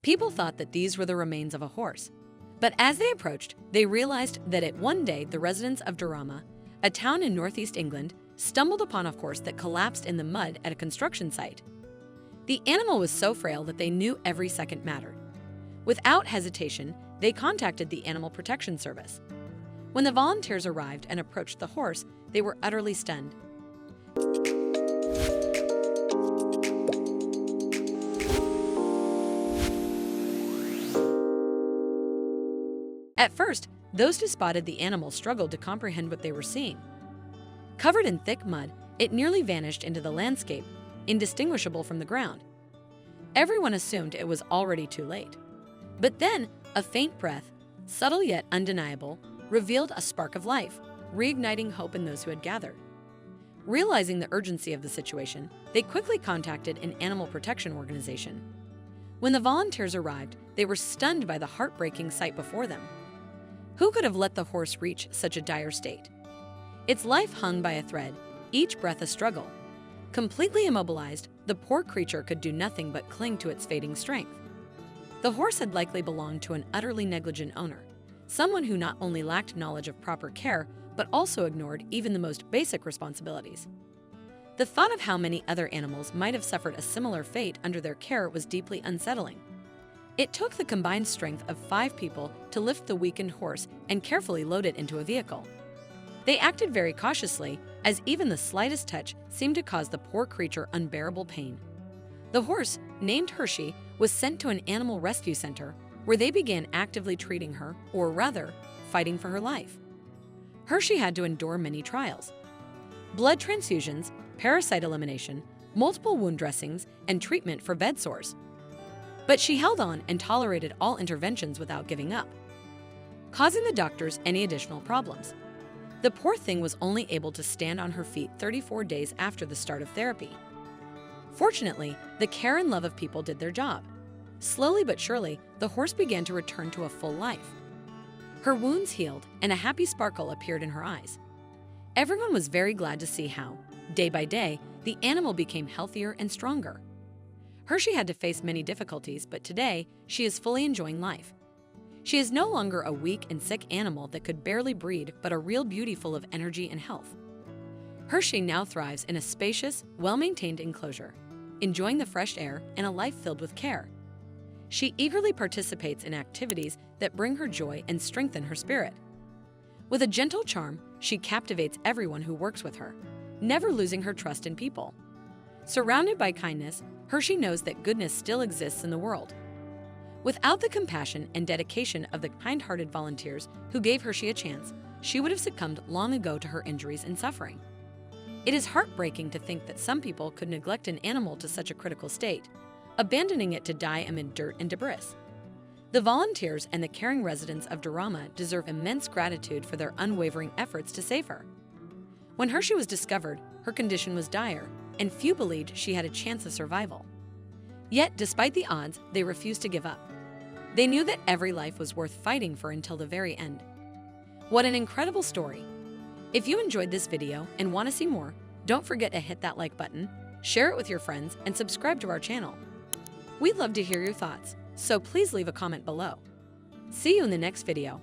People thought that these were the remains of a horse. But as they approached, they realized that at one day the residents of Dorama, a town in northeast England, stumbled upon a horse that collapsed in the mud at a construction site. The animal was so frail that they knew every second mattered. Without hesitation, they contacted the Animal Protection Service. When the volunteers arrived and approached the horse, they were utterly stunned. At first, those who spotted the animal struggled to comprehend what they were seeing. Covered in thick mud, it nearly vanished into the landscape, indistinguishable from the ground. Everyone assumed it was already too late. But then, a faint breath, subtle yet undeniable, revealed a spark of life, reigniting hope in those who had gathered. Realizing the urgency of the situation, they quickly contacted an animal protection organization. When the volunteers arrived, they were stunned by the heartbreaking sight before them. Who could have let the horse reach such a dire state? Its life hung by a thread, each breath a struggle. Completely immobilized, the poor creature could do nothing but cling to its fading strength. The horse had likely belonged to an utterly negligent owner, someone who not only lacked knowledge of proper care, but also ignored even the most basic responsibilities. The thought of how many other animals might have suffered a similar fate under their care was deeply unsettling. It took the combined strength of 5 people to lift the weakened horse and carefully load it into a vehicle. They acted very cautiously, as even the slightest touch seemed to cause the poor creature unbearable pain. The horse, named Hershey, was sent to an animal rescue center, where they began actively treating her, or rather, fighting for her life. Hershey had to endure many trials: blood transfusions, parasite elimination, multiple wound dressings, and treatment for bed sores. But she held on and tolerated all interventions without giving up, causing the doctors any additional problems. The poor thing was only able to stand on her feet 34 days after the start of therapy. Fortunately, the care and love of people did their job. Slowly but surely, the horse began to return to a full life. Her wounds healed, and a happy sparkle appeared in her eyes. Everyone was very glad to see how, day by day, the animal became healthier and stronger. Hershey had to face many difficulties, but today, she is fully enjoying life. She is no longer a weak and sick animal that could barely breed, but a real beauty full of energy and health. Hershey now thrives in a spacious, well-maintained enclosure, enjoying the fresh air and a life filled with care. She eagerly participates in activities that bring her joy and strengthen her spirit. With a gentle charm, she captivates everyone who works with her, never losing her trust in people. Surrounded by kindness, Hershey knows that goodness still exists in the world. Without the compassion and dedication of the kind-hearted volunteers who gave Hershey a chance, she would have succumbed long ago to her injuries and suffering. It is heartbreaking to think that some people could neglect an animal to such a critical state, abandoning it to die amid dirt and debris. The volunteers and the caring residents of Dorama deserve immense gratitude for their unwavering efforts to save her. When Hershey was discovered, her condition was dire, and few believed she had a chance of survival. Yet, despite the odds, they refused to give up. They knew that every life was worth fighting for until the very end. What an incredible story! If you enjoyed this video and want to see more, don't forget to hit that like button, share it with your friends, and subscribe to our channel. We'd love to hear your thoughts, so please leave a comment below. See you in the next video.